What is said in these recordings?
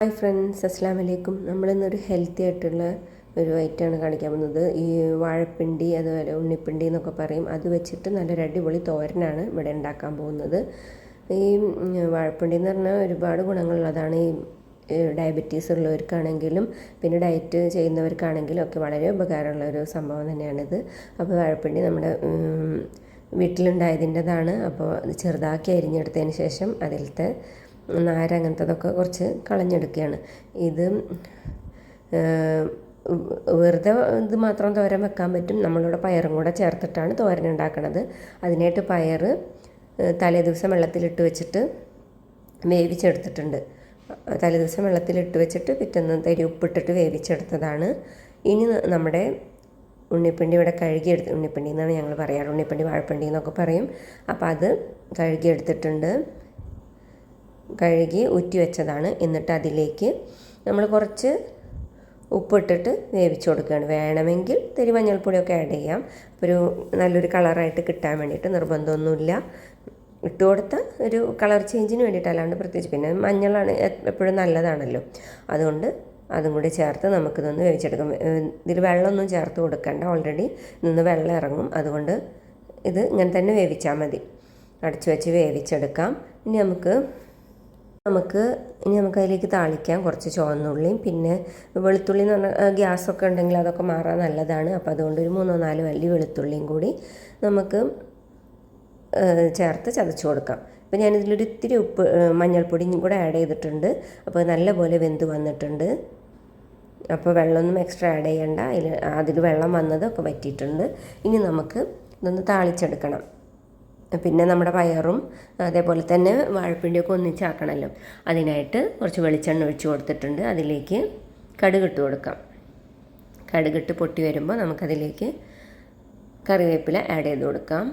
Hi friends, അസ്സലാമു അലൈക്കും. നമ്മളിന്നൊരു healthy ആയിട്ടുള്ള ഒരു ഐറ്റമാണ് കാണിക്കാൻ പോകുന്നത്. ഈ വാഴപ്പിണ്ടി, അതുപോലെ ഉണ്ണിപ്പിണ്ടി എന്നൊക്കെ പറയും, അത് വെച്ചിട്ട് നല്ലൊരു അടിപൊളി തോരനാണ് ഇവിടെ ഉണ്ടാക്കാൻ പോകുന്നത്. ഈ വാഴപ്പിണ്ടി എന്ന് പറഞ്ഞാൽ ഒരുപാട് ഗുണങ്ങളുള്ളതാണ്. ഈ ഡയബറ്റീസ് ഉള്ളവർക്കാണെങ്കിലും പിന്നെ ഡയറ്റ് ചെയ്യുന്നവർക്കാണെങ്കിലും ഒക്കെ വളരെ ഉപകാരമുള്ള ഒരു സംഭവം തന്നെയാണിത്. അപ്പോൾ വാഴപ്പിണ്ടി നമ്മുടെ വീട്ടിലുണ്ടായതിൻ്റെതാണ്. അപ്പോൾ ചെറുതാക്കി അരിഞ്ഞെടുത്തതിന് ശേഷം അതിലത്തെ നാര് അങ്ങനത്തതൊക്കെ കുറച്ച് കളഞ്ഞെടുക്കുകയാണ്. ഇത് വെറുതെ ഇത് മാത്രം തോരൻ വെക്കാൻ പറ്റും. നമ്മളിവിടെ പയറും കൂടെ ചേർത്തിട്ടാണ് തോരൻ ഉണ്ടാക്കുന്നത്. അതിനായിട്ട് പയർ തലേദിവസം വെള്ളത്തിലിട്ട് വെച്ചിട്ട് വേവിച്ചെടുത്തിട്ടുണ്ട്. തലേദിവസം വെള്ളത്തിലിട്ട് വെച്ചിട്ട് പിറ്റേന്ന് തരി ഉപ്പിട്ടിട്ട് വേവിച്ചെടുത്തതാണ്. ഇനി നമ്മുടെ ഉണ്ണിപ്പിണ്ടി ഇവിടെ കഴുകിയെടുത്ത്, ഉണ്ണിപ്പിണ്ടി എന്നാണ് ഞങ്ങൾ പറയാറ്, ഉണ്ണിപ്പിണ്ടി വാഴപ്പിണ്ടി എന്നൊക്കെ പറയും. അപ്പോൾ അത് കഴുകിയെടുത്തിട്ടുണ്ട്, കഴുകി ഊറ്റി വെച്ചതാണ്. എന്നിട്ട് അതിലേക്ക് നമ്മൾ കുറച്ച് ഉപ്പിട്ടിട്ട് വേവിച്ച് കൊടുക്കുകയാണ്. വേണമെങ്കിൽ തരി മഞ്ഞൾപ്പൊടിയൊക്കെ ആഡ് ചെയ്യാം. ഒരു നല്ലൊരു കളറായിട്ട് കിട്ടാൻ വേണ്ടിയിട്ട്, നിർബന്ധമൊന്നുമില്ല. ഇട്ട് കൊടുത്ത ഒരു കളർ ചേഞ്ചിന് വേണ്ടിയിട്ട്, അല്ലാണ്ട് പ്രത്യേകിച്ച്. പിന്നെ മഞ്ഞളാണ് എപ്പോഴും നല്ലതാണല്ലോ, അതുകൊണ്ട് അതും കൂടി ചേർത്ത് നമുക്കിതൊന്ന് വേവിച്ചെടുക്കാം. ഇതിൽ വെള്ളമൊന്നും ചേർത്ത് കൊടുക്കണ്ട, ഓൾറെഡി നിന്ന് വെള്ളം ഇറങ്ങും. അതുകൊണ്ട് ഇത് ഇങ്ങനെ തന്നെ വേവിച്ചാൽ മതി. അടച്ചു വെച്ച് വേവിച്ചെടുക്കാം. ഇനി നമുക്ക് അതിലേക്ക് താളിക്കാം കുറച്ച് ചുവന്നുള്ളിയും പിന്നെ വെളുത്തുള്ളി എന്ന് പറഞ്ഞാൽ ഗ്യാസൊക്കെ ഉണ്ടെങ്കിൽ അതൊക്കെ മാറാൻ നല്ലതാണ്. അപ്പോൾ അതുകൊണ്ട് ഒരു 3-4 വല്ലി വെളുത്തുള്ളിയും കൂടി നമുക്ക് ചേർത്ത് ചതച്ച് കൊടുക്കാം. ഇപ്പോൾ ഞാനിതിലൊരു ഇത്തിരി മഞ്ഞൾപ്പൊടിയും കൂടെ ആഡ് ചെയ്തിട്ടുണ്ട്. അപ്പോൾ നല്ലപോലെ വെന്ത് വന്നിട്ടുണ്ട്. അപ്പോൾ വെള്ളമൊന്നും എക്സ്ട്രാ ആഡ് ചെയ്യണ്ട, അതിൽ വെള്ളം വന്നതൊക്കെ വറ്റിയിട്ടുണ്ട്. ഇനി നമുക്ക് ഇതൊന്ന് താളിച്ചെടുക്കണം. പിന്നെ നമ്മുടെ പയറും അതേപോലെ തന്നെ വാഴപ്പിണ്ടിയൊക്കെ ഒന്നിച്ചാക്കണമല്ലോ. അതിനായിട്ട് കുറച്ച് വെളിച്ചെണ്ണ ഒഴിച്ച് കൊടുത്തിട്ടുണ്ട്. അതിലേക്ക് കടുകിട്ട് കൊടുക്കാം. കടുകിട്ട് പൊട്ടി വരുമ്പോൾ നമുക്കതിലേക്ക് കറിവേപ്പില ആഡ് ചെയ്ത് കൊടുക്കാം.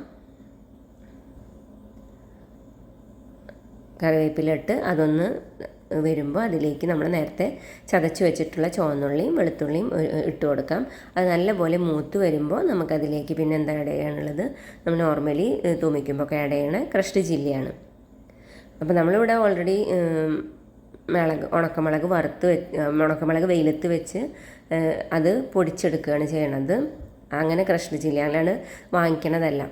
കറിവേപ്പില ഇട്ട് അതൊന്ന് വരുമ്പോൾ അതിലേക്ക് നമ്മൾ നേരത്തെ ചതച്ച് വെച്ചിട്ടുള്ള ചുവന്നുള്ളിയും വെളുത്തുള്ളിയും ഇട്ട് കൊടുക്കാം. അത് നല്ലപോലെ മൂത്ത് വരുമ്പോൾ നമുക്കതിലേക്ക് പിന്നെ എന്താ ആഡ് ചെയ്യാനുള്ളത്, നമ്മൾ നോർമലി തൂമിക്കുമ്പോൾ ഒക്കെ ആഡ് ചെയ്യണ ക്രഷ്ഡ് ചില്ലിയാണ്. അപ്പോൾ നമ്മളിവിടെ ഓൾറെഡി ഉണക്കമുളക് ഉണക്കമുളക് വെയിലത്ത് വെച്ച് അത് പൊടിച്ചെടുക്കുകയാണ് ചെയ്യണത്. അങ്ങനെ ക്രഷ്ഡ് ചില്ലി അങ്ങനെയാണ് വാങ്ങിക്കണതല്ല.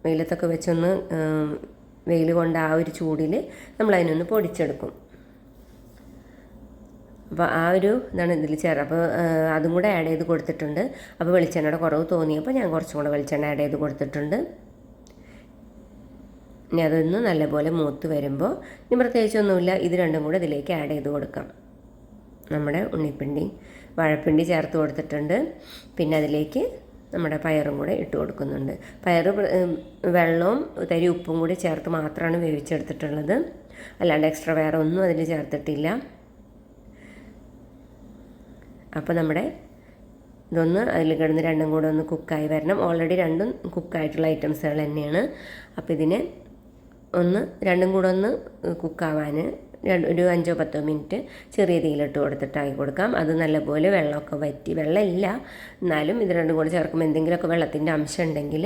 വെയിലത്തൊക്കെ വെച്ചൊന്ന് വെയിൽ കൊണ്ട് ആ ഒരു ചൂടിൽ നമ്മളതിനൊന്ന് പൊടിച്ചെടുക്കും. അപ്പോൾ ആ ഒരു ഇതാണ് ഇതിൽ ചേർത്ത്. അപ്പോൾ അതും കൂടെ ആഡ് ചെയ്ത് കൊടുത്തിട്ടുണ്ട്. അപ്പോൾ വെളിച്ചെണ്ണയുടെ കുറവ് തോന്നിയപ്പോൾ ഞാൻ കുറച്ചും കൂടെ വെളിച്ചെണ്ണ ആഡ് ചെയ്ത് കൊടുത്തിട്ടുണ്ട്. ഇനി അതൊന്ന് നല്ലപോലെ മൂത്ത് വരുമ്പോൾ ഇനി പ്രത്യേകിച്ചൊന്നുമില്ല, ഇത് രണ്ടും കൂടെ ഇതിലേക്ക് ആഡ് ചെയ്ത് കൊടുക്കാം. നമ്മുടെ ഉണ്ണിപ്പിണ്ടി വാഴപ്പിണ്ടി ചേർത്ത് കൊടുത്തിട്ടുണ്ട്. പിന്നെ അതിലേക്ക് നമ്മുടെ പയറും കൂടെ ഇട്ട് കൊടുക്കുന്നുണ്ട്. പയർ വെള്ളവും തരി ഉപ്പും കൂടി ചേർത്ത് മാത്രമാണ് വേവിച്ചെടുത്തിട്ടുള്ളത്, അല്ലാണ്ട് എക്സ്ട്രാ വേറെ ഒന്നും അതിൽ ചേർത്തിട്ടില്ല. അപ്പോൾ നമ്മുടെ ഇതൊന്ന് അതിൽ കിടന്ന് രണ്ടും കൂടെ ഒന്ന് കുക്കായി വരണം. ഓൾറെഡി രണ്ടും കുക്കായിട്ടുള്ള ഐറ്റംസുകൾ തന്നെയാണ്. അപ്പോൾ ഇതിനെ രണ്ടും കൂടെ ഒന്ന് കുക്കാവാൻ ഒരു 5-10 മിനിറ്റ് ചെറിയ തീയിലിട്ട് കൊടുത്തിട്ടാക്കി കൊടുക്കാം. അത് നല്ലപോലെ വെള്ളമൊക്കെ വറ്റി, വെള്ളമില്ല എന്നാലും ഇത് രണ്ടും കൂടെ ചേർക്കുമ്പോൾ എന്തെങ്കിലുമൊക്കെ വെള്ളത്തിൻ്റെ അംശം ഉണ്ടെങ്കിൽ,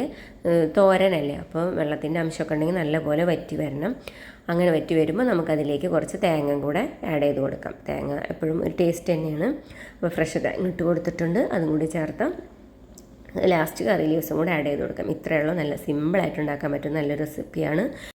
തോരനല്ലേ അപ്പോൾ വെള്ളത്തിൻ്റെ അംശമൊക്കെ ഉണ്ടെങ്കിൽ നല്ലപോലെ വറ്റി വരണം. അങ്ങനെ വറ്റി വരുമ്പോൾ നമുക്കതിലേക്ക് കുറച്ച് തേങ്ങ കൂടെ ആഡ് ചെയ്ത് കൊടുക്കാം. തേങ്ങ എപ്പോഴും ഒരു ടേസ്റ്റ് തന്നെയാണ്. അപ്പോൾ ഫ്രഷ് തേങ്ങ ഇട്ട് കൊടുത്തിട്ടുണ്ട്, അതും കൂടി ചേർത്താം. ലാസ്റ്റ് കറി ലീവ്സും കൂടെ ആഡ് ചെയ്ത് കൊടുക്കാം. ഇത്രയേ ഉള്ളൂ. നല്ല സിമ്പിളായിട്ട് ഉണ്ടാക്കാൻ പറ്റും നല്ലൊരു റെസിപ്പിയാണ്.